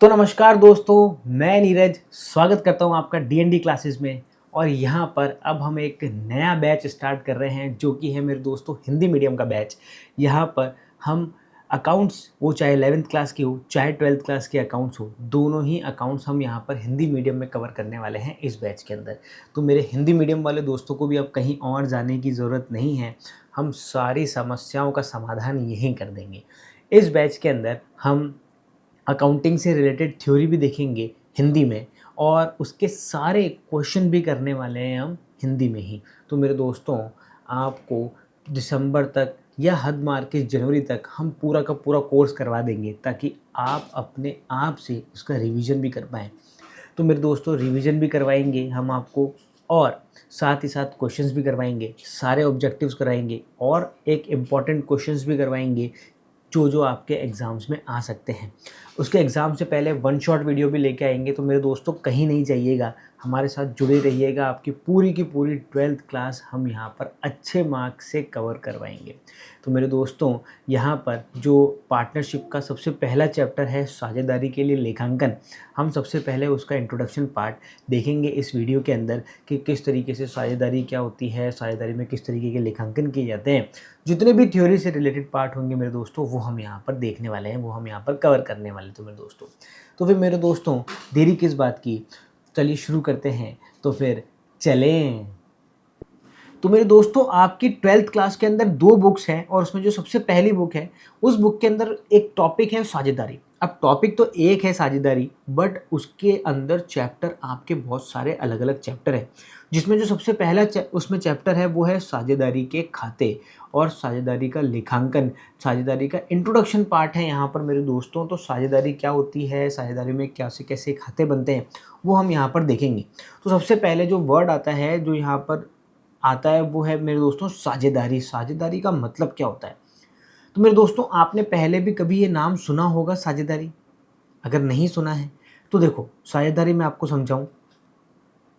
तो नमस्कार दोस्तों, मैं नीरज स्वागत करता हूं आपका डीएनडी क्लासेस में। और यहां पर अब हम एक नया बैच स्टार्ट कर रहे हैं जो कि है मेरे दोस्तों हिंदी मीडियम का बैच। यहां पर हम अकाउंट्स, वो चाहे 11th क्लास की हो चाहे 12th क्लास के अकाउंट्स हो, दोनों ही अकाउंट्स हम यहां पर हिंदी मीडियम में कवर करने वाले हैं इस बैच के अंदर। तो मेरे हिंदी मीडियम वाले दोस्तों को भी अब कहीं और जाने की ज़रूरत नहीं है, हम सारी समस्याओं का समाधान यहीं कर देंगे। इस बैच के अंदर हम अकाउंटिंग से रिलेटेड थ्योरी भी देखेंगे हिंदी में, और उसके सारे क्वेश्चन भी करने वाले हैं हम हिंदी में ही। तो मेरे दोस्तों, आपको दिसंबर तक या हद मार के जनवरी तक हम पूरा का पूरा कोर्स करवा देंगे ताकि आप अपने आप से उसका रिवीजन भी कर पाएँ। तो मेरे दोस्तों, रिवीजन भी करवाएंगे हम आपको, और साथ ही साथ क्वेश्चंस भी करवाएंगे, सारे ऑब्जेक्टिव्स कराएंगे, और एक इम्पॉर्टेंट क्वेश्चंस भी करवाएंगे जो जो आपके एग्ज़ाम्स में आ सकते हैं। उसके एग्ज़ाम से पहले वन शॉट वीडियो भी लेके आएँगे। तो मेरे दोस्तों, कहीं नहीं जाइएगा, हमारे साथ जुड़े रहिएगा। आपकी पूरी की पूरी 12th क्लास हम यहाँ पर अच्छे मार्क्स से कवर करवाएँगे। तो मेरे दोस्तों, यहाँ पर जो पार्टनरशिप का सबसे पहला चैप्टर है साझेदारी के लिए लेखांकन, हम सबसे पहले उसका इंट्रोडक्शन पार्ट देखेंगे इस वीडियो के अंदर कि किस तरीके से साझेदारी क्या होती है, साझेदारी में किस तरीके के लेखांकन किए जाते हैं। जितने भी थ्योरी से रिलेटेड पार्ट होंगे मेरे दोस्तों, वो हम यहाँ पर देखने वाले हैं, वो हम यहाँ पर कवर करने वाले हैं। तो मेरे दोस्तों, तो फिर मेरे दोस्तों, देरी किस बात की, चलिए शुरू करते हैं। तो फिर चलें। तो मेरे दोस्तों, आपकी 12th क्लास के अंदर 2 बुक्स हैं, और उसमें जो सबसे पहली बुक है, उस बुक के अंदर एक टॉपिक है साझेदारी। अब टॉपिक तो एक है साझेदारी, बट उसके अंदर चैप्टर आपके बहुत सारे अलग-अलग चैप्टर हैं, जिसमें जो सबसे पहला उसमें चैप्टर है वो है साझेदारी के खाते और साझेदारी का लेखांकन। साझेदारी का इंट्रोडक्शन पार्ट है यहाँ पर मेरे दोस्तों। तो साझेदारी क्या होती है, साझेदारी में कैसे कैसे खाते बनते हैं, वो हम यहाँ पर देखेंगे। तो सबसे पहले जो वर्ड आता है, जो यहाँ पर आता है, वो है मेरे दोस्तों साझेदारी। साझेदारी का मतलब क्या होता है? तो मेरे दोस्तों, आपने पहले भी कभी ये नाम सुना होगा साझेदारी? अगर नहीं सुना है तो देखो, साझेदारी मैं आपको समझाऊं।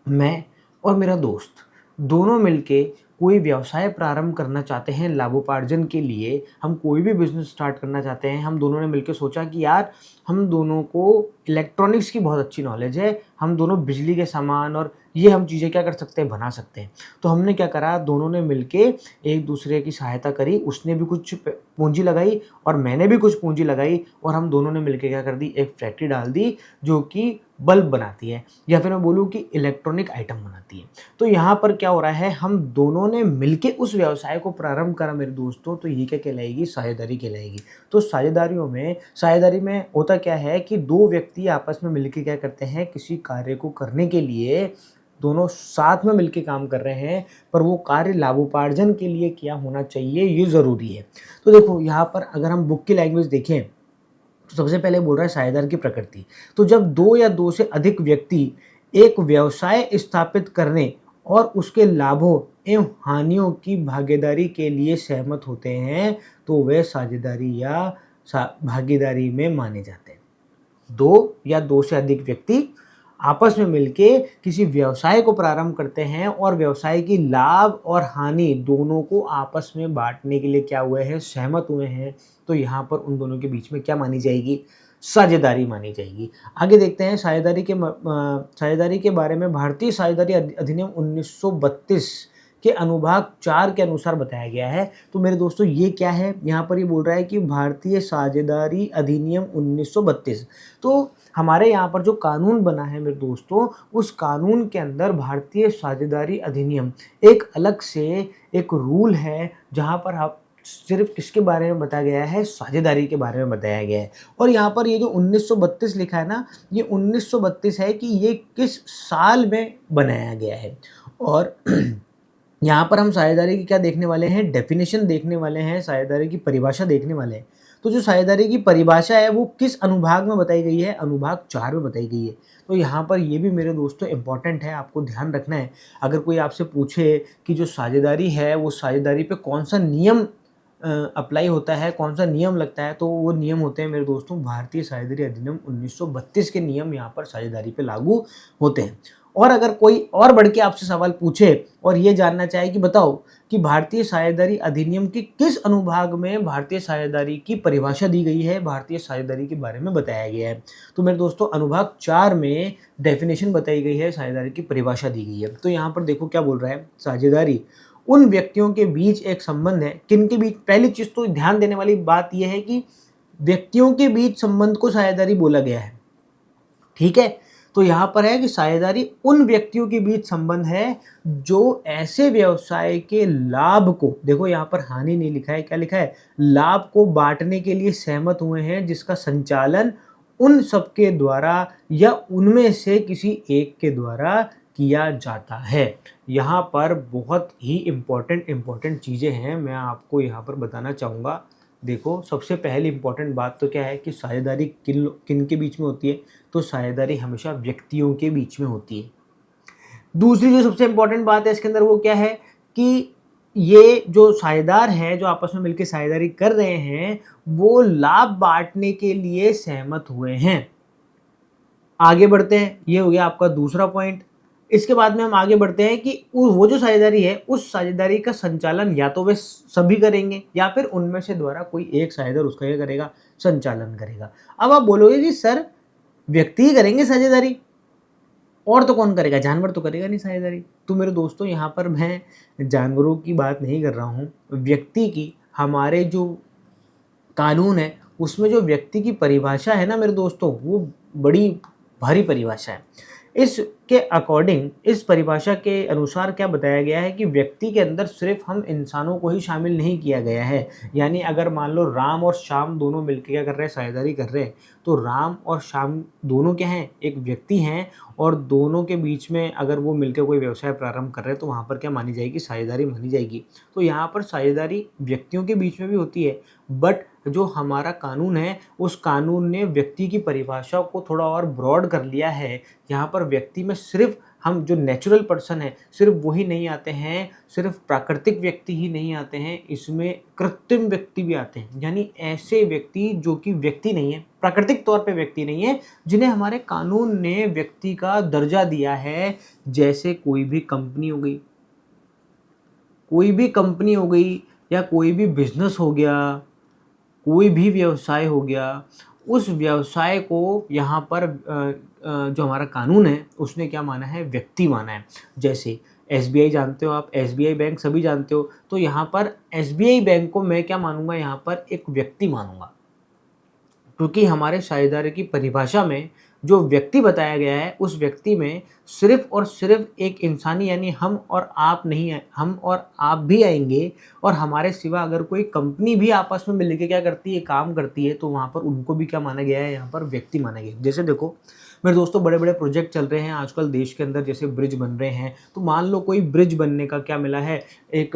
मैं और मेरा दोस्त दोनों मिलके कोई व्यवसाय प्रारंभ करना चाहते हैं लाभोपार्जन के लिए। हम कोई भी बिजनेस स्टार्ट करना चाहते हैं। हम दोनों ने मिलकर सोचा कि यार, हम दोनों को इलेक्ट्रॉनिक्स की बहुत अच्छी नॉलेज है, हम दोनों बिजली के सामान और ये हम चीज़ें क्या कर सकते हैं, बना सकते हैं। तो हमने क्या करा, दोनों ने मिलके एक दूसरे की सहायता करी। उसने भी कुछ पूंजी लगाई और मैंने भी कुछ पूंजी लगाई, और हम दोनों ने मिलके क्या कर दी, एक फैक्ट्री डाल दी जो कि बल्ब बनाती है, या फिर मैं बोलूँ कि इलेक्ट्रॉनिक आइटम बनाती है। तो यहाँ पर क्या हो रहा है, हम दोनों ने मिलके उस व्यवसाय को प्रारंभ करा मेरे दोस्तों। तो ये क्या कहलाएगी, साझेदारी कहलाएगी। तो साझेदारी में होता क्या है कि 2 व्यक्ति आपस में मिलके क्या करते हैं, किसी कार्य को करने के लिए दोनों साथ में मिलके काम कर रहे हैं, पर वो कार्य लाभोपार्जन के लिए क्या होना चाहिए, ये ज़रूरी है। तो देखो, यहाँ पर अगर हम बुक की लैंग्वेज देखें तो सबसे पहले बोल रहा है साझेदार की प्रकृति। तो जब 2 या 2 से अधिक व्यक्ति एक व्यवसाय स्थापित करने और उसके लाभों एवं हानियों की भागीदारी के लिए सहमत होते हैं, तो वे साझेदारी या भागीदारी में माने जाते हैं। 2 या 2 से अधिक व्यक्ति आपस में मिलके किसी व्यवसाय को प्रारंभ करते हैं, और व्यवसाय की लाभ और हानि दोनों को आपस में बांटने के लिए क्या हुए हैं, सहमत हुए हैं। तो यहाँ पर उन दोनों के बीच में क्या मानी जाएगी, साझेदारी मानी जाएगी। आगे देखते हैं साझेदारी के बारे में। भारतीय साझेदारी अधिनियम 1932 के अनुभाग 4 के अनुसार बताया गया है। तो मेरे दोस्तों, ये क्या है, यहाँ पर ये बोल रहा है कि भारतीय साझेदारी अधिनियम 1932। तो हमारे यहाँ पर जो कानून बना है मेरे दोस्तों, उस कानून के अंदर भारतीय साझेदारी अधिनियम एक अलग से एक रूल है, जहाँ पर आप सिर्फ किसके बारे में बताया गया है, साझेदारी के बारे में बताया गया है। और यहाँ पर ये जो 1932 लिखा है ना, ये 1932 है कि ये किस साल में बनाया गया है। और यहाँ पर हम साझेदारी की क्या देखने वाले हैं, डेफिनेशन देखने वाले हैं, साझेदारी की परिभाषा देखने वाले हैं। तो जो साझेदारी की परिभाषा है वो किस अनुभाग में बताई गई है, अनुभाग 4 में बताई गई है। तो यहाँ पर ये भी मेरे दोस्तों इंपॉर्टेंट है, आपको ध्यान रखना है। अगर कोई आपसे पूछे कि जो साझेदारी है वो साझेदारी पे कौन सा नियम अप्लाई होता है, कौन सा नियम लगता है, तो वो नियम होते हैं मेरे दोस्तों भारतीय साझेदारी अधिनियम 1932 के नियम यहाँ पर साझेदारी पे लागू होते हैं। और अगर कोई और बढ़ के आपसे सवाल पूछे और ये जानना चाहे कि बताओ कि भारतीय साझेदारी अधिनियम के किस अनुभाग में भारतीय साझेदारी की परिभाषा दी गई है, भारतीय साझेदारी के बारे में बताया गया है, तो मेरे दोस्तों अनुभाग 4 में डेफिनेशन बताई गई है, साझेदारी की परिभाषा दी गई है। तो यहाँ पर देखो क्या बोल रहा है, साझेदारी उन व्यक्तियों के बीच एक संबंध है, किनके बीच। पहली चीज तो ध्यान देने वाली बात यह है कि व्यक्तियों के बीच संबंध को साझेदारी बोला गया है, ठीक है। तो यहां पर है कि साझेदारी उन व्यक्तियों के बीच संबंध है जो ऐसे व्यवसाय के लाभ को, देखो यहां पर हानि नहीं लिखा है, क्या लिखा है, लाभ को बांटने के लिए सहमत हुए हैं, जिसका संचालन उन सबके द्वारा या उनमें से किसी एक के द्वारा किया जाता है। यहाँ पर बहुत ही इम्पोर्टेंट चीज़ें हैं, मैं आपको यहाँ पर बताना चाहूँगा। देखो सबसे पहली इम्पोर्टेंट बात तो क्या है कि साझेदारी किन किन के बीच में होती है, तो साझेदारी हमेशा व्यक्तियों के बीच में होती है। दूसरी जो सबसे इम्पोर्टेंट बात है इसके अंदर वो क्या है कि ये जो साझेदार हैं, जो आपस में मिलकर साझेदारी कर रहे हैं, वो लाभ बांटने के लिए सहमत हुए हैं। आगे बढ़ते हैं, ये हो गया आपका दूसरा पॉइंट। इसके बाद में हम आगे बढ़ते हैं कि वो जो साझेदारी है, उस साझेदारी का संचालन या तो वे सभी करेंगे या फिर उनमें से द्वारा कोई एक साझेदार उसका ये करेगा, संचालन करेगा। अब आप बोलोगे कि सर व्यक्ति ही करेंगे साझेदारी, और तो कौन करेगा, जानवर तो करेगा नहीं साझेदारी। तो मेरे दोस्तों यहाँ पर मैं जानवरों की बात नहीं कर रहा हूँ, व्यक्ति की। हमारे जो कानून है उसमें जो व्यक्ति की परिभाषा है ना मेरे दोस्तों, वो बड़ी भारी परिभाषा है। इसके अकॉर्डिंग, इस परिभाषा के अनुसार क्या बताया गया है कि व्यक्ति के अंदर सिर्फ हम इंसानों को ही शामिल नहीं किया गया है। यानी अगर मान लो राम और श्याम दोनों मिलकर क्या कर रहे हैं, साझेदारी कर रहे हैं, तो राम और श्याम दोनों क्या हैं, एक व्यक्ति हैं, और दोनों के बीच में अगर वो मिलकर कोई व्यवसाय प्रारंभ कर रहे हैं तो वहाँ पर क्या मानी जाएगी, साझेदारी मानी जाएगी। तो यहाँ पर साझेदारी व्यक्तियों के बीच में भी होती है, बट जो हमारा कानून है उस कानून ने व्यक्ति की परिभाषा को थोड़ा और ब्रॉड कर लिया है। यहाँ पर व्यक्ति में सिर्फ हम जो नेचुरल पर्सन है सिर्फ वही नहीं आते हैं, सिर्फ प्राकृतिक व्यक्ति ही नहीं आते हैं, इसमें कृत्रिम व्यक्ति भी आते हैं। यानी ऐसे व्यक्ति जो कि व्यक्ति नहीं है, प्राकृतिक तौर पे व्यक्ति नहीं है, जिन्हें हमारे कानून ने व्यक्ति का दर्जा दिया है। जैसे कोई भी कंपनी हो गई, या कोई भी बिजनेस हो गया, कोई भी व्यवसाय हो गया, उस व्यवसाय को यहाँ पर जो हमारा कानून है उसने क्या माना है, व्यक्ति माना है। जैसे एसबीआई जानते हो आप, एसबीआई बैंक सभी जानते हो, तो यहाँ पर एसबीआई बैंक को मैं क्या मानूंगा, यहाँ पर एक व्यक्ति मानूंगा, क्योंकि हमारे साझेदारी की परिभाषा में जो व्यक्ति बताया गया है उस व्यक्ति में सिर्फ और सिर्फ एक इंसानी यानी हम और आप नहीं है, हम और आप भी आएंगे, और हमारे सिवा अगर कोई कंपनी भी आपस में मिलकर क्या करती है, काम करती है, तो वहाँ पर उनको भी क्या माना गया है, यहाँ पर व्यक्ति माना गया है। जैसे देखो मेरे दोस्तों, बड़े बड़े प्रोजेक्ट चल रहे हैं आजकल देश के अंदर, जैसे ब्रिज बन रहे हैं, तो मान लो कोई ब्रिज बनने का क्या मिला है, एक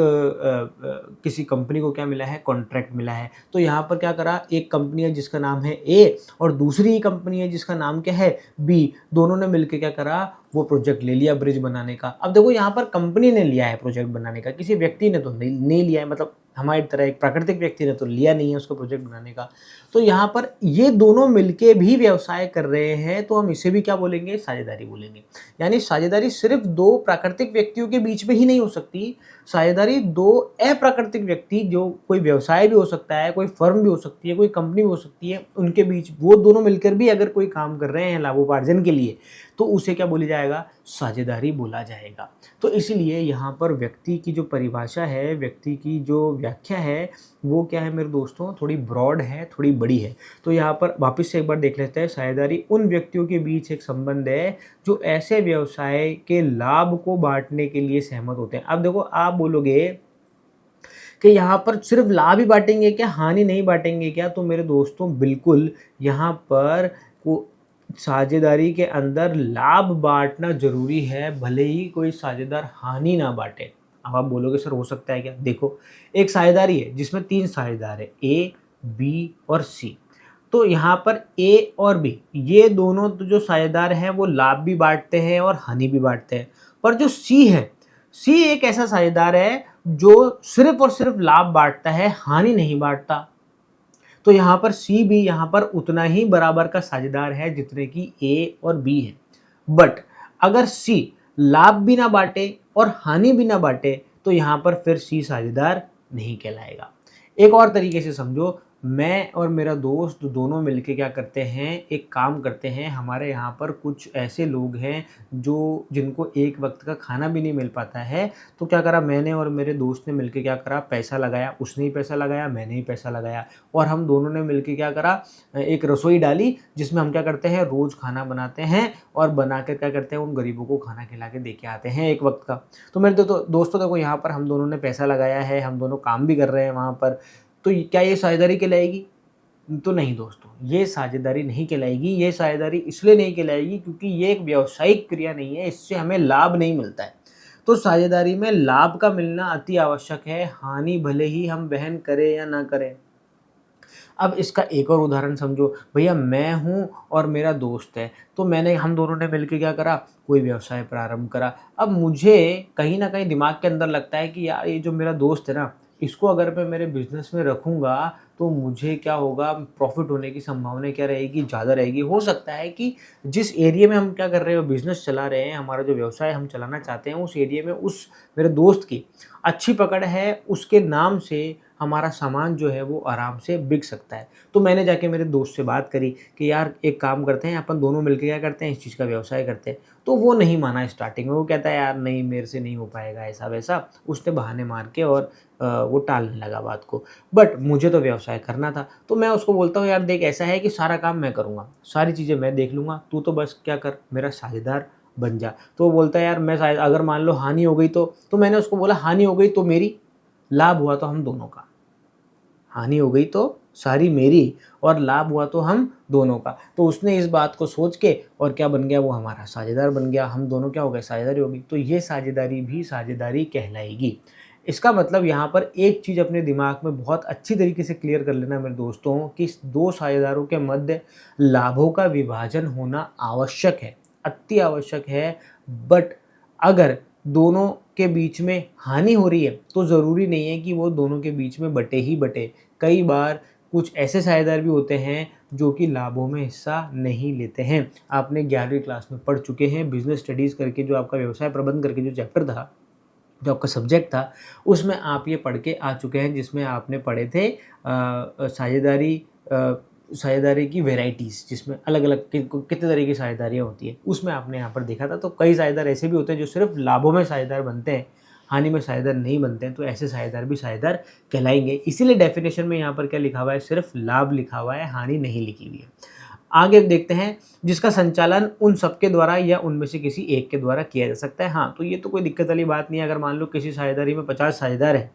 किसी कंपनी को क्या मिला है, कॉन्ट्रैक्ट मिला है। तो यहाँ पर क्या करा, एक कंपनी है जिसका नाम है ए और दूसरी ही कंपनी है जिसका नाम क्या है, बी, दोनों ने मिलकर क्या करा, वो प्रोजेक्ट ले लिया ब्रिज बनाने का। अब देखो यहाँ पर कंपनी ने लिया है प्रोजेक्ट बनाने का, किसी व्यक्ति ने तो नहीं लिया है, मतलब हमारी तरह एक प्राकृतिक व्यक्ति ने तो लिया नहीं है उसको प्रोजेक्ट बनाने का। तो यहाँ पर ये दोनों मिलके भी व्यवसाय कर रहे हैं, तो हम इसे भी क्या बोलेंगे, साझेदारी बोलेंगे। यानी साझेदारी सिर्फ दो प्राकृतिक व्यक्तियों के बीच में ही नहीं हो सकती, साझेदारी दो अप्राकृतिक व्यक्ति, जो कोई व्यवसाय भी हो सकता है, कोई फर्म भी हो सकती है, कोई कंपनी भी हो सकती है, उनके बीच वो दोनों मिलकर भी अगर कोई काम कर रहे हैं लाभोपार्जन के लिए, तो उसे क्या बोला जाएगा, साझेदारी बोला जाएगा। तो इसलिए यहाँ पर व्यक्ति की जो परिभाषा है, व्यक्ति की जो व्याख्या है, वो क्या है मेरे दोस्तों, थोड़ी ब्रॉड है, थोड़ी बड़ी है। तो यहाँ पर वापस से एक बार देख लेते हैं, साझेदारी उन व्यक्तियों के बीच एक संबंध है जो ऐसे व्यवसाय के लाभ को बांटने के लिए सहमत होते हैं। अब देखो आप बोलोगे कि यहाँ पर सिर्फ लाभ ही बांटेंगे क्या, हानि नहीं बांटेंगे क्या, तो मेरे दोस्तों बिल्कुल यहाँ पर साझेदारी के अंदर लाभ बांटना जरूरी है, भले ही कोई साझेदार हानि ना बांटे। अब आप बोलोगे सर हो सकता है क्या, देखो एक साझेदारी है जिसमें 3 साझेदार है, ए, बी और सी। तो यहाँ पर ए और बी ये दोनों तो जो साझेदार हैं वो लाभ भी बांटते हैं और हानि भी बांटते हैं, पर जो सी है, सी एक ऐसा साझेदार है जो सिर्फ और सिर्फ लाभ बांटता है, हानि नहीं बांटता। तो यहाँ पर सी भी यहाँ पर उतना ही बराबर का साझेदार है जितने की ए और बी है। बट अगर सी लाभ भी ना बांटे और हानि भी ना बांटे तो यहाँ पर फिर सी साझेदार नहीं कहलाएगा। एक और तरीके से समझो, मैं और मेरा दोस्त दोनों मिलके क्या करते हैं, एक काम करते हैं। हमारे यहाँ पर कुछ ऐसे लोग हैं जो जिनको एक वक्त का खाना भी नहीं मिल पाता है। तो क्या करा, मैंने और मेरे दोस्त ने मिलके क्या करा, पैसा लगाया। उसने ही पैसा लगाया, मैंने ही पैसा लगाया, और हम दोनों ने मिलके क्या करा, एक रसोई डाली जिसमें हम क्या करते हैं, रोज़ खाना बनाते हैं और बनाकर क्या करते हैं, उन गरीबों को खाना खिला के दे के आते हैं एक वक्त का। तो मेरे दोस्तों, देखो यहाँ पर हम दोनों ने पैसा लगाया है, हम दोनों काम भी कर रहे हैं वहाँ पर, तो क्या ये साझेदारी कहलाएगी? तो नहीं दोस्तों, ये साझेदारी नहीं कहलाएगी। ये साझेदारी इसलिए नहीं कहलाएगी क्योंकि ये एक व्यावसायिक क्रिया नहीं है, इससे हमें लाभ नहीं मिलता है। तो साझेदारी में लाभ का मिलना अति आवश्यक है, हानि भले ही हम वहन करें या ना करें। अब इसका एक और उदाहरण समझो, भैया मैं हूँ और मेरा दोस्त है, तो हम दोनों ने मिलके क्या करा, कोई व्यवसाय प्रारंभ करा। अब मुझे कहीं न कहीं दिमाग के अंदर लगता है कि यार ये जो मेरा दोस्त है ना, इसको अगर मैं मेरे बिज़नेस में रखूँगा तो मुझे क्या होगा, प्रॉफ़िट होने की संभावना क्या रहेगी, ज़्यादा रहेगी। हो सकता है कि जिस एरिया में हम क्या कर रहे हैं, बिज़नेस चला रहे हैं, हमारा जो व्यवसाय हम चलाना चाहते हैं, उस एरिया में उस मेरे दोस्त की अच्छी पकड़ है, उसके नाम से हमारा सामान जो है वो आराम से बिक सकता है। तो मैंने जाके मेरे दोस्त से बात करी कि यार एक काम करते हैं, अपन दोनों मिलके क्या करते हैं, इस चीज़ का व्यवसाय करते हैं। तो वो नहीं माना स्टार्टिंग में, वो कहता है यार नहीं मेरे से नहीं हो पाएगा ऐसा-वैसा। उसने बहाने मार के और वो टालने लगा बात को। बट मुझे तो व्यवसाय करना था, तो मैं उसको बोलता हूँ यार देख ऐसा है कि सारा काम मैं करूँगा, सारी चीज़ें मैं देख लूँगा, तू तो बस क्या कर, मेरा साझेदार बन जा। तो वो बोलता है यार मैं शायद अगर मान लो हानि हो गई तो मैंने उसको बोला हानि हो गई तो मेरी, लाभ हुआ तो हम दोनों का। हानि हो गई तो सारी मेरी और लाभ हुआ तो हम दोनों का। तो उसने इस बात को सोच के और क्या बन गया, वो हमारा साझेदार बन गया। हम दोनों क्या हो गए, साझेदारी हो गई। तो ये साझेदारी भी साझेदारी कहलाएगी। इसका मतलब यहाँ पर एक चीज़ अपने दिमाग में बहुत अच्छी तरीके से क्लियर कर लेना मेरे दोस्तों, कि इस 2 साझेदारों के मध्य लाभों का विभाजन होना आवश्यक है, अति आवश्यक है। बट अगर दोनों के बीच में हानि हो रही है तो ज़रूरी नहीं है कि वो दोनों के बीच में बटे ही बटे। कई बार कुछ ऐसे साझेदार भी होते हैं जो कि लाभों में हिस्सा नहीं लेते हैं। आपने 11वीं क्लास में पढ़ चुके हैं, बिज़नेस स्टडीज़ करके जो आपका व्यवसाय प्रबंधन करके जो चैप्टर था, जो आपका सब्जेक्ट था, उसमें आप ये पढ़ के आ चुके हैं, जिसमें आपने पढ़े थे साझेदारी की वैराइटीज़, जिसमें अलग-अलग कितने तरह की साझेदारियाँ होती हैं, उसमें आपने यहाँ पर देखा था। तो कई साझेदार ऐसे भी होते हैं जो सिर्फ़ लाभों में साझेदार बनते हैं, हानि में साझेदार नहीं बनते हैं, तो ऐसे साझेदार भी साझेदार कहलाएँगे। इसीलिए डेफ़िनेशन में यहाँ पर क्या लिखा हुआ है, सिर्फ़ लाभ लिखा हुआ है, हानि नहीं लिखी हुई है। आगे देखते हैं, जिसका संचालन उन सबके द्वारा या उनमें से किसी एक के द्वारा किया जा सकता है। हाँ, तो ये तो कोई दिक्कत वाली बात नहीं है। अगर मान लो किसी साझेदारी में 50 साझेदार हैं,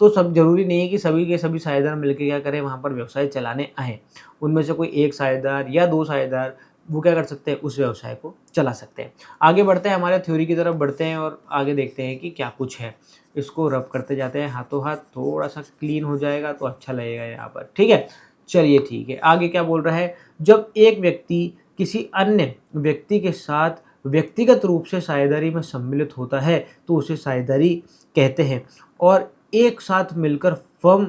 तो सब ज़रूरी नहीं है कि सभी के सभी साझेदार मिलके क्या करें, वहाँ पर व्यवसाय चलाने आएँ। उनमें से कोई 1 साझेदार या 2 साझेदार वो क्या कर सकते हैं, उस व्यवसाय को चला सकते हैं। आगे बढ़ते हैं, हमारे थ्योरी की तरफ बढ़ते हैं और आगे देखते हैं कि क्या कुछ है। इसको रब करते जाते हैं हाथों-हाथ, थोड़ा-सा क्लीन हो जाएगा तो अच्छा लगेगा यहाँ पर, ठीक है? चलिए ठीक है, आगे क्या बोल रहा है, जब एक व्यक्ति किसी अन्य व्यक्ति के साथ व्यक्तिगत रूप से साझेदारी में सम्मिलित होता है तो उसे साझेदारी कहते हैं और एक साथ मिलकर फर्म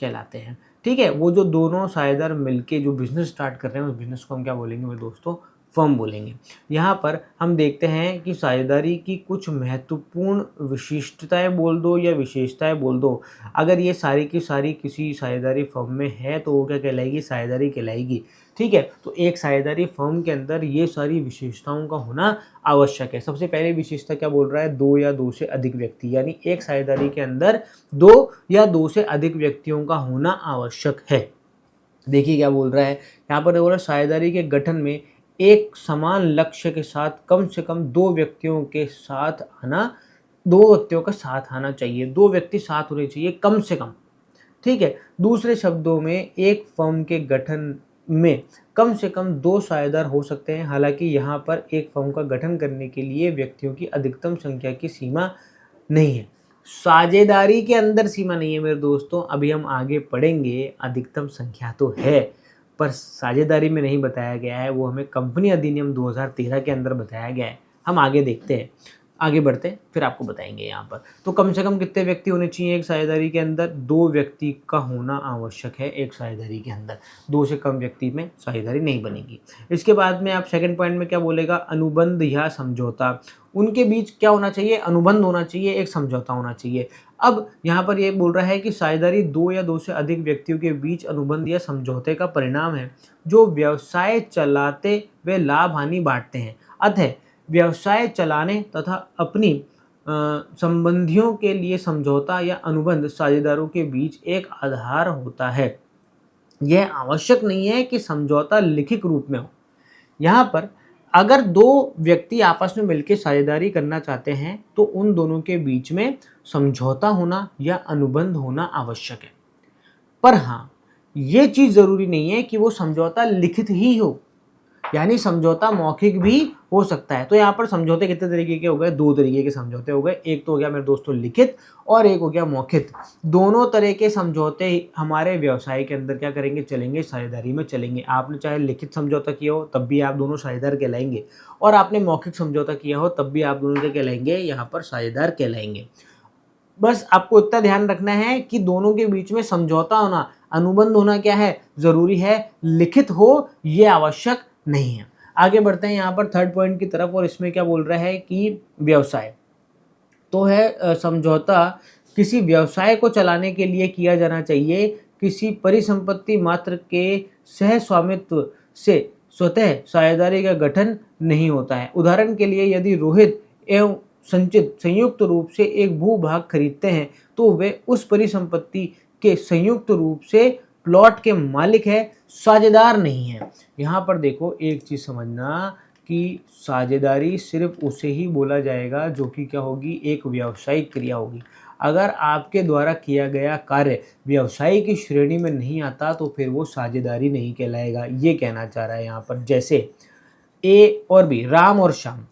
कहलाते हैं। ठीक है, वो जो दोनों साझेदार मिलके जो बिज़नेस स्टार्ट कर रहे हैं, उस बिज़नेस को हम क्या बोलेंगे मेरे दोस्तों, फर्म बोलेंगे। यहाँ पर हम देखते हैं कि साझेदारी की कुछ महत्वपूर्ण विशिष्टताएँ बोल दो या विशेषताएँ बोल दो। अगर ये सारी की सारी किसी साझेदारी फर्म में है तो वो क्या कहलाएगी, साझेदारी कहलाएगी। ठीक है, तो एक साझेदारी फर्म के अंदर ये सारी विशेषताओं का होना आवश्यक है। सबसे पहले विशेषता क्या बोल रहा है, 2 या 2 से अधिक व्यक्ति, यानी एक साझेदारी के अंदर 2 या 2 से अधिक व्यक्तियों का होना आवश्यक है। देखिए क्या बोल रहा है, यहाँ पर बोल रहा है साझेदारी के गठन में एक समान लक्ष्य के साथ कम से कम 2 व्यक्तियों के साथ आना, 2 व्यक्तियों का साथ आना चाहिए, 2 व्यक्ति साथ होने चाहिए कम से कम। ठीक है, दूसरे शब्दों में एक फर्म के गठन में कम से कम 2 साझेदार हो सकते हैं। हालाँकि यहाँ पर एक फर्म का गठन करने के लिए व्यक्तियों की अधिकतम संख्या की सीमा नहीं है। साझेदारी के अंदर सीमा नहीं है मेरे दोस्तों, अभी हम आगे पढ़ेंगे, अधिकतम संख्या तो है, पर साझेदारी में नहीं बताया गया है, वो हमें कंपनी अधिनियम 2013 के अंदर बताया गया है। हम आगे देखते हैं। आगे बढ़ते हैं, फिर आपको बताएंगे यहाँ पर। तो कम से कम कितने व्यक्ति होने चाहिए एक साझेदारी के अंदर? 2 व्यक्ति का होना आवश्यक है एक साझेदारी के अंदर। 2 से कम व्यक्ति में साझेदारी नहीं बनेगी। इसके बाद में आप सेकंड पॉइंट में क्या बोलेगा? अनुबंध या समझौता। उनके बीच क्या होना चाहिए? अनुबंध होना चाहिए, एक समझौता होना चाहिए। अब यहाँ पर ये बोल रहा है कि साझेदारी 2 या 2 से अधिक व्यक्तियों के बीच अनुबंध या समझौते का परिणाम है जो व्यवसाय चलाते वे लाभ हानि बांटते हैं। अतः व्यवसाय चलाने तथा अपनी संबंधियों के लिए समझौता या अनुबंध साझेदारों के बीच एक आधार होता है। यह आवश्यक नहीं है कि समझौता लिखित रूप में हो। यहाँ पर अगर 2 व्यक्ति आपस में मिलकर साझेदारी करना चाहते हैं तो उन दोनों के बीच में समझौता होना या अनुबंध होना आवश्यक है। पर हाँ, ये चीज़ ज़रूरी नहीं है कि वो समझौता लिखित ही हो, यानी समझौता मौखिक भी हो सकता है। तो यहाँ पर समझौते कितने तरीके के हो गए? 2 तरीके के समझौते हो गए। एक तो हो गया मेरे दोस्तों लिखित, और एक हो गया मौखिक। दोनों तरह के समझौते हमारे व्यवसाय के अंदर क्या करेंगे? चलेंगे, साझेदारी में चलेंगे। आपने चाहे लिखित समझौता किया हो तब भी आप दोनों साझेदार कहलाएंगे, और आपने मौखिक समझौता किया हो तब भी आप दोनों क्या कहलाएंगे? यहाँ पर साझेदार कहलाएंगे। बस आपको इतना ध्यान रखना है कि दोनों के बीच में समझौता होना, अनुबंध होना क्या है? ज़रूरी है। लिखित हो ये आवश्यक नहीं है। आगे बढ़ते हैं यहाँ पर थर्ड पॉइंट की तरफ, और इसमें क्या बोल रहा है कि व्यवसाय तो है समझौता किसी व्यवसाय को चलाने के लिए किया जाना चाहिए। किसी परिसंपत्ति मात्र के सह स्वामित्व से स्वतः साझेदारी का गठन नहीं होता है। उदाहरण के लिए यदि रोहित एवं संचित संयुक्त रूप से एक भूभाग खरीदते हैं तो वे उस परिसंपत्ति के संयुक्त रूप से प्लॉट के मालिक है, साझेदार नहीं है। यहाँ पर देखो एक चीज़ समझना कि साझेदारी सिर्फ उसे ही बोला जाएगा जो कि क्या होगी? एक व्यावसायिक क्रिया होगी। अगर आपके द्वारा किया गया कार्य व्यवसाय की श्रेणी में नहीं आता तो फिर वो साझेदारी नहीं कहलाएगा, ये कहना चाह रहा है यहाँ पर। जैसे ए और बी, राम और श्याम,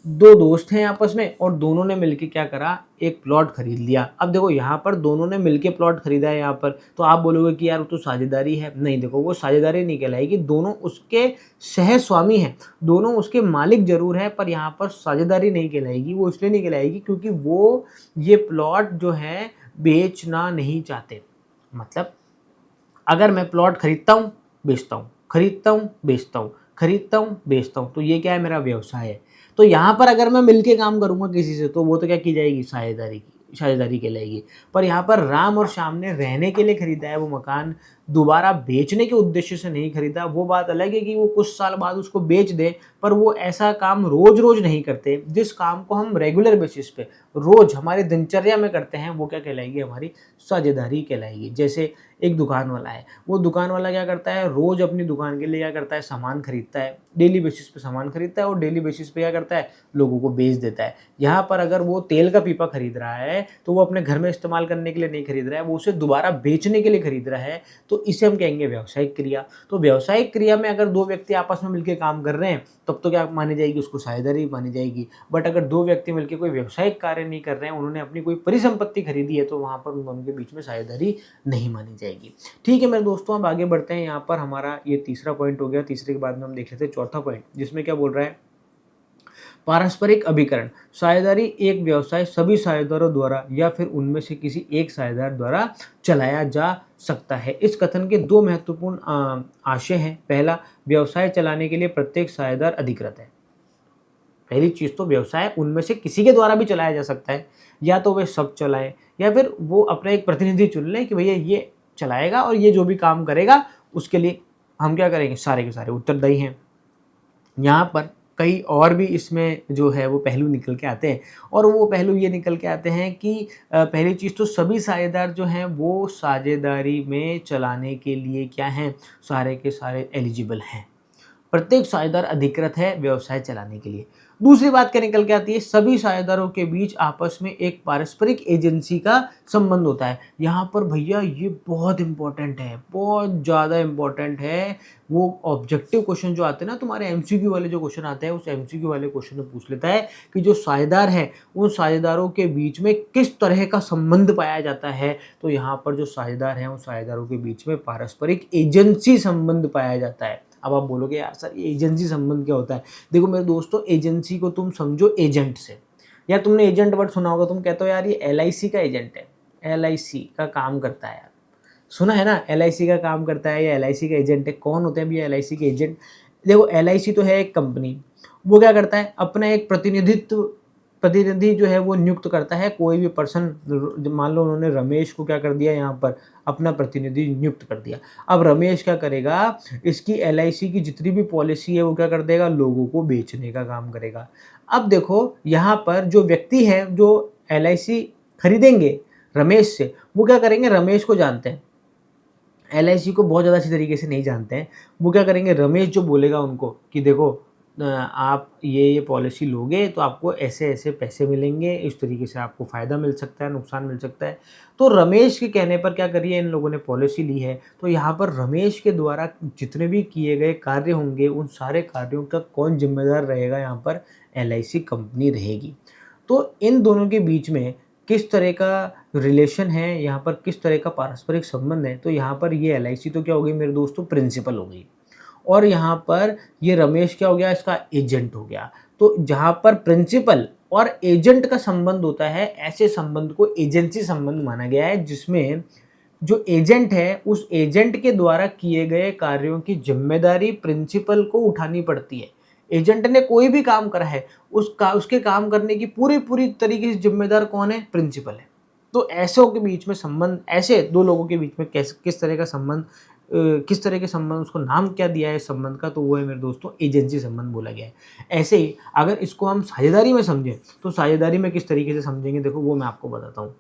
2 दोस्त हैं आपस में, और दोनों ने मिलके क्या करा? एक प्लॉट खरीद लिया। अब देखो यहाँ पर दोनों ने मिलके प्लॉट खरीदा है यहाँ पर, तो आप बोलोगे कि यार वो तो साझेदारी है। नहीं, देखो वो साझेदारी नहीं कहलाएगी। दोनों उसके सह स्वामी हैं, दोनों उसके मालिक जरूर है, पर यहाँ पर साझेदारी नहीं कहलाएगी। वो इसलिए नहीं कहलाएगी क्योंकि वो ये प्लॉट जो है बेचना नहीं चाहते। मतलब अगर मैं प्लॉट खरीदता हूँ, बेचता हूँ, खरीदता हूँ, बेचता हूँ, खरीदता हूँ, बेचता हूँ, तो ये क्या है? मेरा व्यवसाय है। तो यहाँ पर अगर मैं मिलके काम करूँगा किसी से तो वो तो क्या की जाएगी? साझेदारी कहलाएगी। पर यहाँ पर राम और श्याम ने रहने के लिए खरीदा है वो मकान, दोबारा बेचने के उद्देश्य से नहीं खरीदा। वो बात अलग है कि वो कुछ साल बाद उसको बेच दे, पर वो ऐसा काम रोज रोज नहीं करते। जिस काम को हम रेगुलर बेसिस पे रोज हमारी दिनचर्या में करते हैं वो क्या कहलाएगी? हमारी साझेदारी कहलाएगी। जैसे एक दुकान वाला है, वो दुकान वाला क्या करता है? रोज अपनी दुकान के लिए क्या करता है? सामान खरीदता है, डेली बेसिस पे सामान खरीदता है, और डेली बेसिस पे क्या करता है? लोगों को बेच देता है। यहाँ पर अगर वो तेल का पीपा खरीद रहा है तो वो अपने घर में इस्तेमाल करने के लिए नहीं खरीद रहा है, वो उसे दोबारा बेचने के लिए खरीद रहा है, तो इसे हम कहेंगे व्यावसायिक क्रिया। तो व्यावसायिक क्रिया में अगर 2 व्यक्ति आपस में मिलकर काम कर रहे हैं तब तो क्या मानी जाएगी? उसको साझेदारी मानी जाएगी। बट अगर 2 व्यक्ति मिलकर कोई व्यावसायिक कार्य नहीं कर रहे हैं, उन्होंने अपनी कोई परिसंपत्ति खरीदी है, तो वहाँ पर उन दोनों के बीच में साझेदारी नहीं मानी जाएगी। ठीक है मेरे दोस्तों, अब आगे बढ़ते हैं। यहाँ पर हमारा ये तीसरा पॉइंट हो गया। तीसरे के बाद में हम देख लेते हैं चौथा पॉइंट, जिसमें क्या बोल रहा है? पारस्परिक अभिकरण। साझेदारी एक व्यवसाय सभी साझेदारों द्वारा या फिर उनमें से किसी एक साझेदार द्वारा चलाया जा सकता है। इस कथन के 2 महत्वपूर्ण आशय हैं। पहला, व्यवसाय चलाने के लिए प्रत्येक साझेदार अधिकृत है। पहली चीज़ तो व्यवसाय उनमें से किसी के द्वारा भी चलाया जा सकता है, या तो वे सब चलाएं या फिर वो अपना एक प्रतिनिधि चुन लें कि भैया ये चलाएगा और ये जो भी काम करेगा उसके लिए हम क्या करेंगे? सारे के सारे उत्तरदायी हैं। यहाँ पर कई और भी इसमें जो है वो पहलू निकल के आते हैं, और वो पहलू ये निकल के आते हैं कि पहली चीज़ तो सभी साझेदार जो हैं वो साझेदारी में चलाने के लिए क्या हैं? सारे के सारे एलिजिबल हैं। प्रत्येक साझेदार अधिकृत है व्यवसाय चलाने के लिए। दूसरी बात क्या निकल के आती है? सभी साझेदारों के बीच आपस में एक पारस्परिक एजेंसी का संबंध होता है। यहाँ पर भैया ये बहुत इंपॉर्टेंट है, बहुत ज़्यादा इंपॉर्टेंट है। वो ऑब्जेक्टिव क्वेश्चन जो आते हैं ना, तुम्हारे एमसीक्यू वाले जो क्वेश्चन आते हैं, उस एमसीक्यू वाले क्वेश्चन में पूछ लेता है कि जो साझेदार है उन साझेदारों के बीच में किस तरह का संबंध पाया जाता है। तो यहाँ पर जो साझेदार हैं उन साझेदारों के बीच में पारस्परिक एजेंसी संबंध पाया जाता है। अब आप बोलोगे यार सर ये एजेंसी संबंध क्या होता है? देखो मेरे दोस्तों, एजेंसी को तुम समझो एजेंट से। यार तुमने एजेंट वर्ड सुना होगा, तुम कहते हो यार ये LIC का एजेंट है, LIC का काम करता है यार, सुना है ना, LIC का काम करता है या LIC का एजेंट है। कौन होते हैं भैया LIC के एजेंट? देखो LIC तो है एक कंपनी, वो क्या करता है, अपना एक प्रतिनिधि जो है वो नियुक्त करता है। कोई भी पर्सन, मान लो उन्होंने रमेश को क्या कर दिया, यहाँ पर अपना प्रतिनिधि नियुक्त कर दिया। अब रमेश क्या करेगा, इसकी LIC की जितनी भी पॉलिसी है वो क्या कर देगा, लोगों को बेचने का काम करेगा। अब देखो यहाँ पर जो व्यक्ति है जो LIC खरीदेंगे रमेश से, वो क्या करेंगे, रमेश को जानते हैं, LIC को बहुत ज़्यादा अच्छी तरीके से नहीं जानते हैं। वो क्या करेंगे, रमेश जो बोलेगा उनको कि देखो आप ये पॉलिसी लोगे तो आपको ऐसे ऐसे पैसे मिलेंगे, इस तरीके से आपको फ़ायदा मिल सकता है, नुकसान मिल सकता है। तो रमेश के कहने पर क्या करिए, इन लोगों ने पॉलिसी ली है, तो यहाँ पर रमेश के द्वारा जितने भी किए गए कार्य होंगे उन सारे कार्यों का कौन जिम्मेदार रहेगा, यहाँ पर LIC कंपनी रहेगी। तो इन दोनों के बीच में किस तरह का रिलेशन है, यहाँ पर किस तरह का पारस्परिक संबंध है, तो यहाँ पर ये LIC तो क्या हो गई मेरे दोस्तों, प्रिंसिपल हो गई, और यहाँ पर ये रमेश क्या हो गया, इसका एजेंट हो गया। तो जहाँ पर प्रिंसिपल और एजेंट का संबंध होता है, ऐसे संबंध को एजेंसी संबंध माना गया है, जिसमें जो एजेंट है उस एजेंट के द्वारा किए गए कार्यों की जिम्मेदारी प्रिंसिपल को उठानी पड़ती है। एजेंट ने कोई भी काम करा है, उसके काम करने की पूरी पूरी तरीके से जिम्मेदार कौन है, प्रिंसिपल है। तो ऐसों के बीच में संबंध, ऐसे दो लोगों के बीच में किस तरह का संबंध, किस तरह के संबंध, उसको नाम क्या दिया है संबंध का, तो वो है मेरे दोस्तों एजेंसी संबंध बोला गया है। ऐसे ही अगर इसको हम साझेदारी में समझें, तो साझेदारी में किस तरीके से समझेंगे, देखो वो मैं आपको बताता हूँ।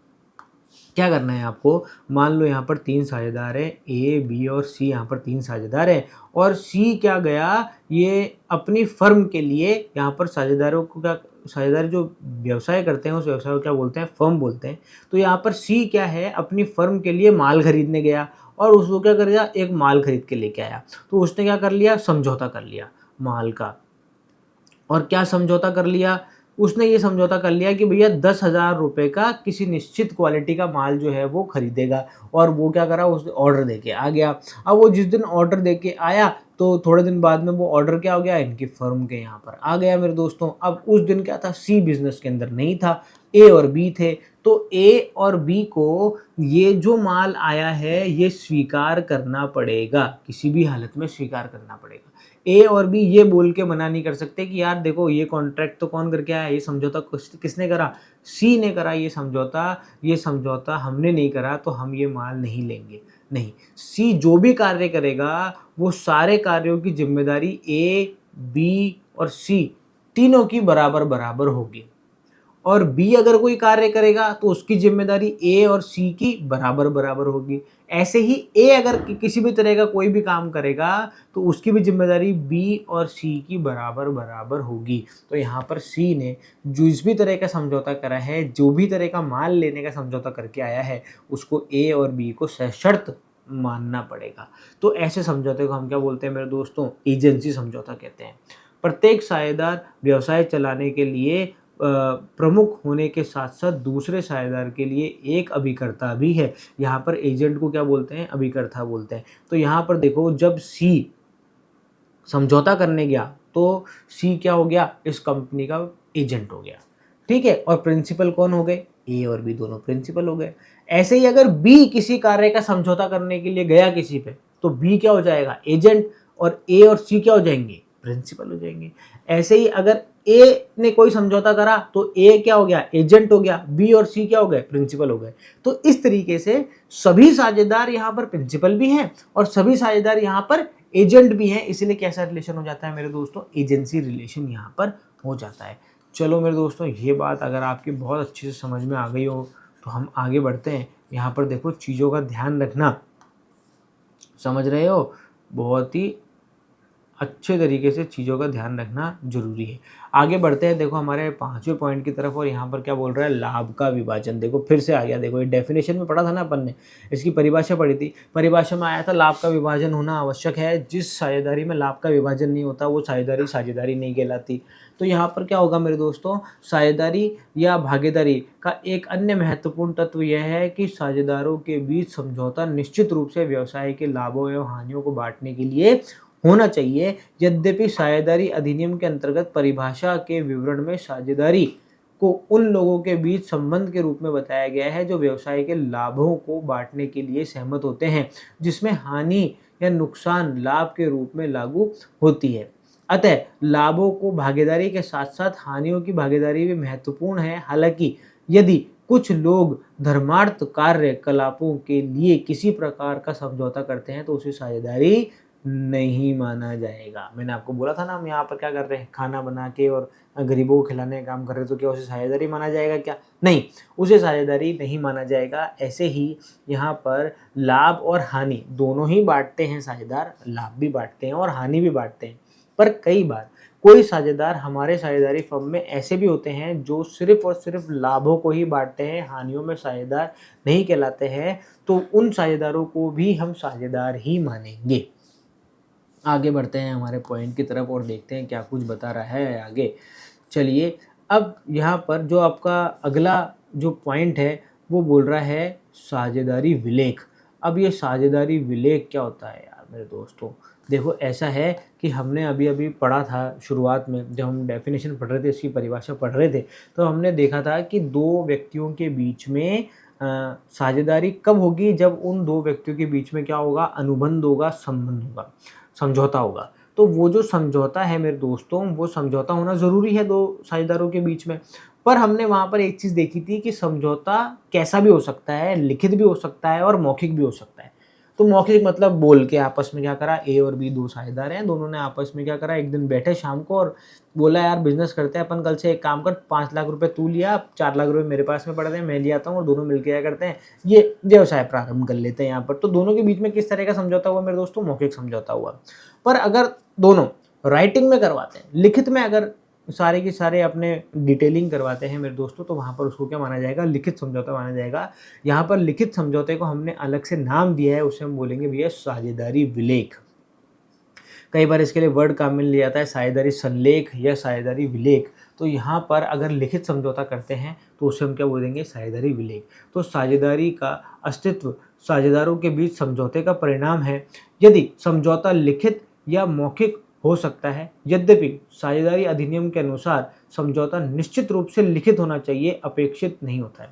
क्या करना है आपको, मान लो यहाँ पर 3 साझेदार हैं, A, B और C, यहाँ पर 3 साझेदार हैं, और C क्या गया, ये अपनी फर्म के लिए यहाँ पर साझेदारों को क्या, साझेदार जो व्यवसाय करते हैं उस व्यवसाय को क्या बोलते हैं, फर्म बोलते हैं। तो यहाँ पर C क्या है, अपनी फर्म के लिए माल खरीदने गया, और उसको क्या कर दिया, एक माल खरीद के लेके आया। तो उसने क्या कर लिया, समझौता कर लिया माल का। और क्या समझौता कर लिया, उसने ये समझौता कर लिया कि भैया 10,000 रुपये का किसी निश्चित क्वालिटी का माल जो है वो खरीदेगा, और वो क्या करा, उसने ऑर्डर दे के आ गया। अब वो जिस दिन ऑर्डर दे के आया, तो थोड़े दिन बाद में वो ऑर्डर क्या हो गया, इनकी फर्म के यहाँ पर आ गया मेरे दोस्तों। अब उस दिन क्या था, C बिजनेस के अंदर नहीं था, A और B थे। तो A और B को ये जो माल आया है ये स्वीकार करना पड़ेगा, किसी भी हालत में स्वीकार करना पड़ेगा। A और B ये बोल के मना नहीं कर सकते कि यार देखो ये कॉन्ट्रैक्ट तो कौन करके आया, ये समझौता किसने करा, C ने करा ये समझौता हमने नहीं करा, तो हम ये माल नहीं लेंगे। नहीं, C जो भी कार्य करेगा वो सारे कार्यों की जिम्मेदारी A, B और C तीनों की बराबर बराबर होगी, और B अगर कोई कार्य करेगा तो उसकी जिम्मेदारी A और C की बराबर बराबर होगी। ऐसे ही A अगर किसी भी तरह का कोई भी काम करेगा तो उसकी भी जिम्मेदारी B और C की बराबर बराबर होगी। तो यहाँ पर C ने जिस भी तरह का समझौता करा है, जो भी तरह का माल लेने का समझौता करके आया है, उसको A और B को सशर्त मानना पड़ेगा। तो ऐसे समझौते को हम क्या बोलते हैं मेरे दोस्तों, एजेंसी समझौता कहते हैं। प्रत्येक साझेदार व्यवसाय चलाने के लिए प्रमुख होने के साथ साथ दूसरे साझेदार के लिए एक अभिकर्ता भी है। यहाँ पर एजेंट को क्या बोलते हैं, अभिकर्ता बोलते हैं। तो यहाँ पर देखो जब C समझौता करने गया तो C क्या हो गया, इस कंपनी का एजेंट हो गया, ठीक है। और प्रिंसिपल कौन हो गए, A और B दोनों प्रिंसिपल हो गए। ऐसे ही अगर B किसी कार्य का समझौता करने के लिए गया किसी पे, तो B क्या हो जाएगा, एजेंट, और A और C क्या हो जाएंगे, प्रिंसिपल हो जाएंगे। ऐसे ही अगर A ने कोई समझौता करा तो A क्या हो गया, एजेंट हो गया, B और C क्या हो गए, प्रिंसिपल हो गए। तो इस तरीके से सभी साझेदार यहाँ पर प्रिंसिपल भी हैं और सभी साझेदार यहाँ पर एजेंट भी हैं, इसलिए कैसा रिलेशन हो जाता है मेरे दोस्तों, एजेंसी रिलेशन यहाँ पर हो जाता है। चलो मेरे दोस्तों, ये बात अगर आपकी बहुत अच्छे से समझ में आ गई हो तो हम आगे बढ़ते हैं। यहाँ पर देखो चीज़ों का ध्यान रखना, समझ रहे हो, बहुत ही अच्छे तरीके से चीज़ों का ध्यान रखना जरूरी है। आगे बढ़ते हैं, देखो हमारे 5वें पॉइंट की तरफ, और यहाँ पर क्या बोल रहा है, लाभ का विभाजन। देखो फिर से आ गया, देखो ये डेफिनेशन में पढ़ा था ना अपन ने, इसकी परिभाषा पढ़ी थी, परिभाषा में आया था लाभ का विभाजन होना आवश्यक है। जिस साझेदारी में लाभ का विभाजन नहीं होता वो साझेदारी साझेदारी नहीं कहलाती। तो यहाँ पर क्या होगा मेरे दोस्तों, साझेदारी या भागीदारी का एक अन्य महत्वपूर्ण तत्व यह है कि साझेदारों के बीच समझौता निश्चित रूप से व्यवसाय के लाभों एवं हानियों को बांटने के लिए होना चाहिए। यद्यपि साझेदारी अधिनियम के अंतर्गत परिभाषा के विवरण में साझेदारी को उन लोगों के बीच संबंध के रूप में बताया गया है जो व्यवसाय के लाभों को बांटने के लिए सहमत होते हैं, जिसमें हानि या नुकसान लाभ के रूप में लागू होती है। अतः लाभों को भागीदारी के साथ साथ हानियों की भागीदारी भी महत्वपूर्ण है। हालांकि यदि कुछ लोग धर्मार्थ कार्यकलापों के लिए किसी प्रकार का समझौता करते हैं तो उसे साझेदारी नहीं माना जाएगा। मैंने आपको बोला था ना, हम यहाँ पर क्या कर रहे हैं, खाना बना के और गरीबों को खिलाने का काम कर रहे हैं, तो क्या उसे साझेदारी माना जाएगा क्या? नहीं, उसे साझेदारी नहीं माना जाएगा। ऐसे ही यहाँ पर लाभ और हानि दोनों ही बांटते हैं साझेदार, लाभ भी बांटते हैं और हानि भी बांटते हैं। पर कई बार कोई साझेदार हमारे साझेदारी फर्म में ऐसे भी होते हैं जो सिर्फ और सिर्फ लाभों को ही बांटते हैं, हानियों में साझेदार नहीं कहलाते हैं, तो उन साझेदारों को भी हम साझेदार ही मानेंगे। आगे बढ़ते हैं हमारे पॉइंट की तरफ और देखते हैं क्या कुछ बता रहा है आगे। चलिए, अब यहाँ पर जो आपका अगला जो पॉइंट है वो बोल रहा है साझेदारी विलेख। अब ये साझेदारी विलेख क्या होता है यार मेरे दोस्तों? देखो, ऐसा है कि हमने अभी पढ़ा था शुरुआत में, जब हम डेफिनेशन पढ़ रहे थे, इसकी परिभाषा पढ़ रहे थे, तो हमने देखा था कि दो व्यक्तियों के बीच में साझेदारी कब होगी? जब उन दो व्यक्तियों के बीच में क्या होगा? अनुबंध होगा, संबंध होगा, समझौता होगा। तो वो जो समझौता है मेरे दोस्तों, वो समझौता होना ज़रूरी है दो साझेदारों के बीच में। पर हमने वहाँ पर एक चीज़ देखी थी कि समझौता कैसा भी हो सकता है, लिखित भी हो सकता है और मौखिक भी हो सकता है। तो मौखिक मतलब बोल के आपस में क्या करा, ए और बी दो साझेदार हैं, दोनों ने आपस में क्या करा, एक दिन बैठे शाम को और बोला यार बिज़नेस करते हैं अपन, कल से एक काम कर, 5 लाख रुपए तू लिया, 4 लाख रुपए मेरे पास में पड़े हैं, मैं ले आता हूँ और दोनों मिलकर क्या करते हैं, ये व्यवसाय प्रारंभ कर लेते हैं यहाँ पर। तो दोनों के बीच में किस तरह का समझौता हुआ मेरे दोस्तों? मौखिक समझौता हुआ। पर अगर दोनों राइटिंग में करवाते हैं, लिखित में अगर सारे के सारे अपने डिटेलिंग करवाते हैं मेरे दोस्तों, तो वहाँ पर उसको क्या माना जाएगा? लिखित समझौता माना जाएगा। यहाँ पर लिखित समझौते को हमने अलग से नाम दिया है, उसे हम बोलेंगे भैया साझेदारी विलेख। कई बार इसके लिए वर्ड काम में लिया जाता है साझेदारी संलेख या साझेदारी विलेख। तो यहाँ पर अगर लिखित समझौता करते हैं तो उसे हम क्या बोलेंगे? साझेदारी विलेख। तो साझेदारी का अस्तित्व साझेदारों के बीच समझौते का परिणाम है। यदि समझौता लिखित या मौखिक हो सकता है, यद्यपि साझेदारी अधिनियम के अनुसार समझौता निश्चित रूप से लिखित होना चाहिए, अपेक्षित नहीं होता है।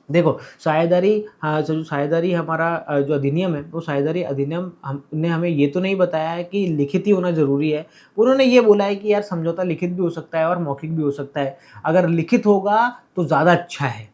देखो, साझेदारी, हाँ, जो साझेदारी हमारा जो अधिनियम है, वो साझेदारी अधिनियम हमने हमें ये तो नहीं बताया है कि लिखित ही होना ज़रूरी है। उन्होंने ये बोला है कि यार समझौता लिखित भी हो सकता है और मौखिक भी हो सकता है। अगर लिखित होगा तो ज़्यादा अच्छा है,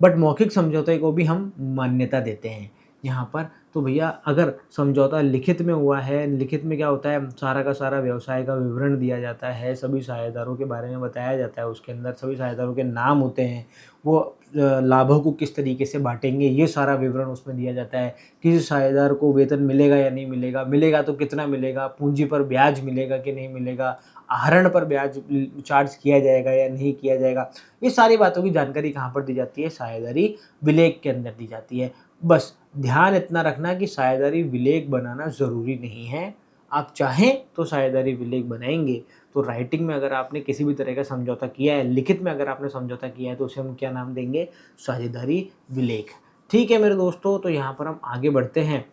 बट मौखिक समझौते को भी हम मान्यता देते हैं यहाँ पर। तो भैया अगर समझौता लिखित में हुआ है, लिखित में क्या होता है, सारा का सारा व्यवसाय का विवरण दिया जाता है, सभी साझेदारों के बारे में बताया जाता है, उसके अंदर सभी साझेदारों के नाम होते हैं, वो लाभों को किस तरीके से बांटेंगे ये सारा विवरण उसमें दिया जाता है। किसी साझेदार को वेतन मिलेगा या नहीं मिलेगा, मिलेगा तो कितना मिलेगा, पूंजी पर ब्याज मिलेगा कि नहीं मिलेगा, आहरण पर ब्याज चार्ज किया जाएगा या नहीं किया जाएगा, ये सारी बातों की जानकारी कहाँ पर दी जाती है? साझेदारी विलेख के अंदर दी जाती है। बस ध्यान इतना रखना कि साझेदारी विलेख बनाना ज़रूरी नहीं है। आप चाहें तो साझेदारी विलेख बनाएंगे, तो राइटिंग में अगर आपने किसी भी तरह का समझौता किया है, लिखित में अगर आपने समझौता किया है, तो उसे हम क्या नाम देंगे? साझेदारी विलेख। ठीक है मेरे दोस्तों, तो यहाँ पर हम आगे बढ़ते हैं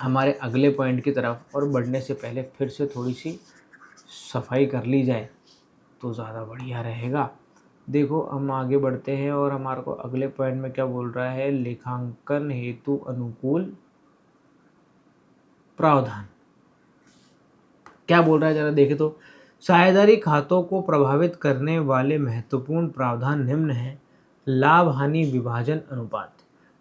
हमारे अगले पॉइंट की तरफ, और बढ़ने से पहले फिर से थोड़ी सी सफाई कर ली जाए तो ज़्यादा बढ़िया रहेगा। देखो, हम आगे बढ़ते हैं और हमारे को अगले पॉइंट में क्या बोल रहा है? लेखांकन हेतु अनुकूल प्रावधान। क्या बोल रहा है जरा देखें तो। साझेदारी खातों को प्रभावित करने वाले महत्वपूर्ण प्रावधान निम्न हैं। लाभ हानि विभाजन अनुपात।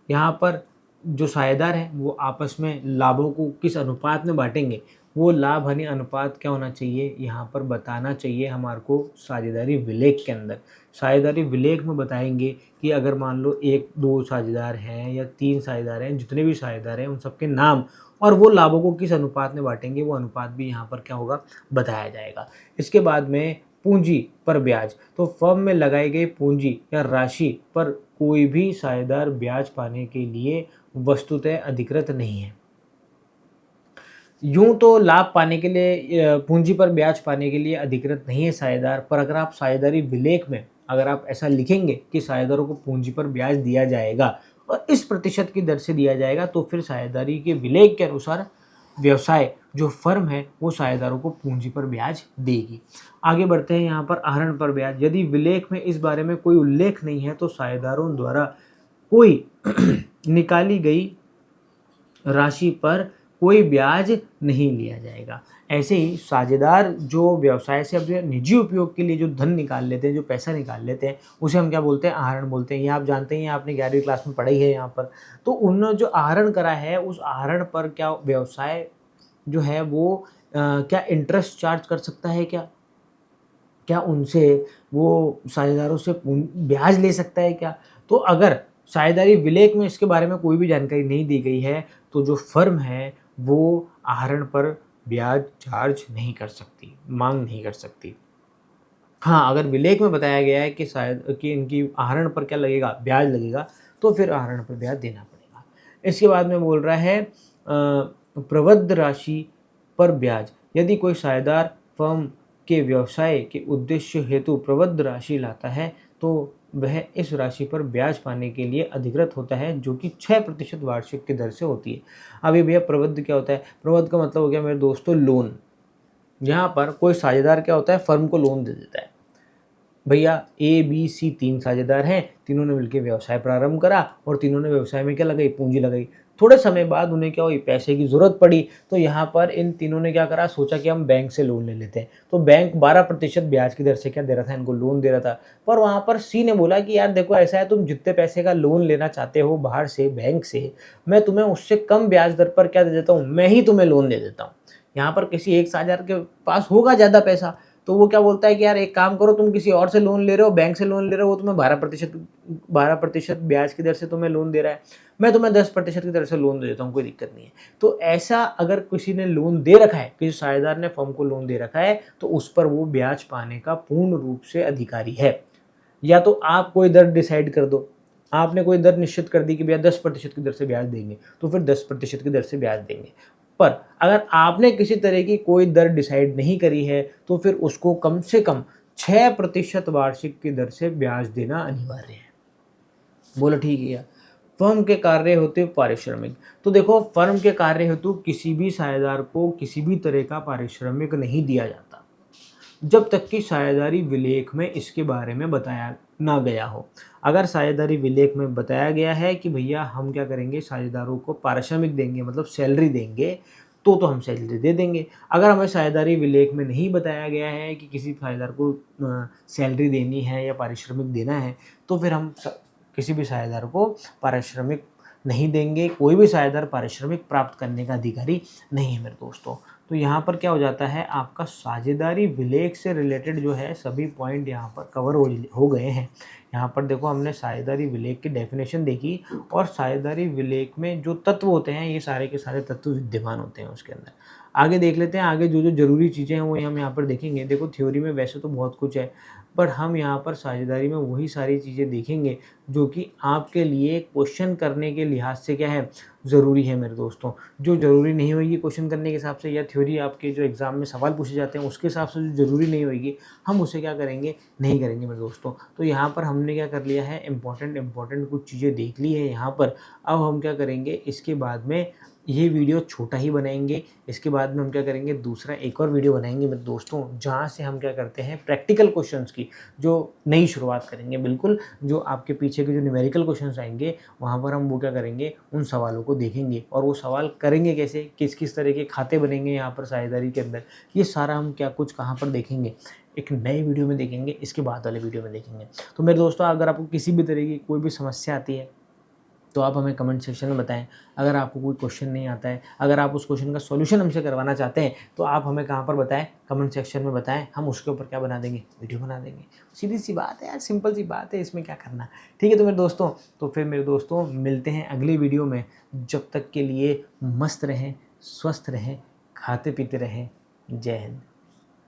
यहाँ पर जो साझेदार हैं वो आपस में लाभों को किस अनुपात में बांटेंगे, वो लाभ हानि अनुपात क्या होना चाहिए यहाँ पर बताना चाहिए हमारे को साझेदारी विलेख के अंदर। साझेदारी विलेख में बताएंगे कि अगर मान लो 1-2 साझेदार हैं या 3 साझेदार हैं, जितने भी साझेदार हैं उन सबके नाम और वो लाभों को किस अनुपात में बांटेंगे, वो अनुपात भी यहाँ पर क्या होगा? बताया जाएगा। इसके बाद में पूंजी पर ब्याज। तो फर्म में लगाई गई पूंजी या राशि पर कोई भी साझेदार ब्याज पाने के लिए वस्तुतः अधिकृत नहीं है। यूं तो लाभ पाने के लिए, पूंजी पर ब्याज पाने के लिए अधिकृत नहीं है साझेदार, पर अगर आप साझेदारी विलेख में अगर आप ऐसा लिखेंगे कि साझेदारों को पूंजी पर ब्याज दिया जाएगा और इस प्रतिशत की दर से दिया जाएगा, तो फिर साझेदारी के विलेख के अनुसार व्यवसाय जो फर्म है वो साझेदारों को पूंजी पर ब्याज देगी। आगे बढ़ते हैं यहाँ पर आहरण पर ब्याज। यदि विलेख में इस बारे में कोई उल्लेख नहीं है तो साझेदारों द्वारा कोई निकाली गई राशि पर कोई ब्याज नहीं लिया जाएगा। ऐसे ही साझेदार जो व्यवसाय से अपने निजी उपयोग के लिए जो धन निकाल लेते हैं, जो पैसा निकाल लेते हैं, उसे हम क्या बोलते हैं? आहरण बोलते हैं। ये आप जानते हैं, आपने 11वीं क्लास में पढ़ा ही है यहाँ पर। तो उन्होंने जो आहरण करा है, उस आहरण पर क्या व्यवसाय जो है वो क्या इंटरेस्ट चार्ज कर सकता है क्या? क्या उनसे वो साझेदारों से ब्याज ले सकता है क्या? तो अगर साझेदारी विलेख में इसके बारे में कोई भी जानकारी नहीं दी गई है, तो जो फर्म है वो आहरण पर ब्याज चार्ज नहीं कर सकती, मांग नहीं कर सकती। हाँ, अगर विलेख में बताया गया है कि शायद कि इनकी आहरण पर क्या लगेगा? ब्याज लगेगा, तो फिर आहरण पर ब्याज देना पड़ेगा। इसके बाद में बोल रहा है प्रबद्ध राशि पर ब्याज। यदि कोई साझेदार फर्म के व्यवसाय के उद्देश्य हेतु प्रबद्ध राशि लाता है, तो वह इस राशि पर ब्याज पाने के लिए अधिकृत होता है, जो कि 6% वार्षिक की दर से होती है। अब ये भैया प्रबद्ध क्या होता है? प्रबद्ध का मतलब हो गया मेरे दोस्तों लोन। यहाँ पर कोई साझेदार क्या होता है? फर्म को लोन दे देता है। भैया ए बी सी 3 साझेदार हैं, तीनों ने मिलकर व्यवसाय प्रारंभ करा और तीनों ने व्यवसाय में क्या लगाई? पूंजी लगाई। थोड़े समय बाद उन्हें क्या हुई? पैसे की ज़रूरत पड़ी, तो यहाँ पर इन तीनों ने क्या करा? सोचा कि हम बैंक से लोन ले लेते हैं। तो बैंक 12% ब्याज की दर से क्या दे रहा था? इनको लोन दे रहा था। पर वहाँ पर सी ने बोला कि यार देखो ऐसा है, तुम जितने पैसे का लोन लेना चाहते हो बाहर से, बैंक से, मैं तुम्हें उससे कम ब्याज दर पर क्या दे देता हूँ? मैं ही तुम्हें लोन दे देता हूँ। यहाँ पर किसी एक साझेदार के पास होगा ज़्यादा पैसा, तो वो क्या बोलता है कि यार एक काम करो, तुम किसी और से लोन ले रहे हो, बैंक से लोन ले रहे हो, वो तुम्हें 12% ब्याज की दर से तुम्हें लोन दे रहा है, मैं तुम्हें 10% की दर से लोन दे देता हूँ, कोई दिक्कत नहीं है। तो ऐसा अगर किसी ने लोन दे रखा है, किसी साझेदार ने फर्म को लोन दे रखा है, तो उस पर वो ब्याज पाने का पूर्ण रूप से अधिकारी है। या तो आप कोई दर डिसाइड कर दो, आपने कोई दर निश्चित कर दी कि भैया 10% की दर से ब्याज देंगे, तो फिर 10% की दर से ब्याज देंगे। पर अगर आपने किसी तरह की कोई दर डिसाइड नहीं करी है, तो फिर उसको कम से कम 6% वार्षिक की दर से ब्याज देना अनिवार्य है। बोलो ठीक है। फर्म के कार्य हेतु पारिश्रमिक। तो देखो, फर्म के कार्य हेतु किसी भी साझेदार को किसी भी तरह का पारिश्रमिक नहीं दिया जाता, जब तक कि साझेदारी विलेख में इसके बारे में बताया ना गया हो। अगर साझेदारी विलेख में बताया गया है कि भैया हम क्या करेंगे, साझेदारों को पारिश्रमिक देंगे, मतलब सैलरी देंगे, तो हम सैलरी दे देंगे। अगर हमें साझेदारी विलेख में नहीं बताया गया है कि किसी साझेदार को सैलरी देनी है या पारिश्रमिक देना है, तो फिर हम किसी भी साझेदार को पारिश्रमिक नहीं देंगे। कोई भी साझेदार पारिश्रमिक प्राप्त करने का अधिकारी नहीं है मेरे दोस्तों। तो यहाँ पर क्या हो जाता है, आपका साझेदारी विलेख से रिलेटेड जो है सभी पॉइंट यहाँ पर कवर हो गए हैं। यहाँ पर देखो, हमने साझेदारी विलेख की डेफिनेशन देखी, और साझेदारी विलेख में जो तत्व होते हैं, ये सारे के सारे तत्व विद्यमान होते हैं उसके अंदर। आगे देख लेते हैं, आगे जो जो ज़रूरी चीज़ें हैं वो हम यहाँ पर देखेंगे। देखो, थ्योरी में वैसे तो बहुत कुछ है, पर हम यहाँ पर साझेदारी में वही सारी चीज़ें देखेंगे जो कि आपके लिए क्वेश्चन करने के लिहाज से क्या है, ज़रूरी है मेरे दोस्तों। जो ज़रूरी नहीं होगी क्वेश्चन करने के हिसाब से, या थ्योरी आपके जो एग्ज़ाम में सवाल पूछे जाते हैं उसके हिसाब से जो ज़रूरी नहीं होगी, हम उसे क्या करेंगे, नहीं करेंगे मेरे दोस्तों। तो यहाँ पर हमने क्या कर लिया है, इम्पॉर्टेंट कुछ चीज़ें देख ली है यहाँ पर। अब हम क्या करेंगे, इसके बाद में ये वीडियो छोटा ही बनाएंगे। इसके बाद में हम क्या करेंगे, दूसरा एक और वीडियो बनाएंगे मेरे दोस्तों, जहाँ से हम क्या करते हैं, प्रैक्टिकल क्वेश्चंस की जो नई शुरुआत करेंगे। बिल्कुल, जो आपके पीछे के जो न्यूमेरिकल क्वेश्चंस आएंगे, वहाँ पर हम वो क्या करेंगे, उन सवालों को देखेंगे। और वो सवाल करेंगे कैसे, किस किस तरह के खाते बनेंगे यहाँ पर साझेदारी के अंदर, ये सारा हम क्या कुछ कहाँ पर देखेंगे, एक नए वीडियो में देखेंगे, इसके बाद वाले वीडियो में देखेंगे। तो मेरे दोस्तों, अगर आपको किसी भी तरह की कोई भी समस्या आती है, तो आप हमें कमेंट सेक्शन में बताएं। अगर आपको कोई क्वेश्चन नहीं आता है, अगर आप उस क्वेश्चन का सॉल्यूशन हमसे करवाना चाहते हैं, तो आप हमें कहाँ पर बताएं, कमेंट सेक्शन में बताएं। हम उसके ऊपर क्या बना देंगे, वीडियो बना देंगे। सीधी सी बात है यार, सिंपल सी बात है, इसमें क्या करना। ठीक है, तो मेरे दोस्तों, तो फिर मेरे दोस्तों मिलते हैं अगली वीडियो में। जब तक के लिए मस्त रहें, स्वस्थ रहें, खाते पीते रहें। जय हिंद।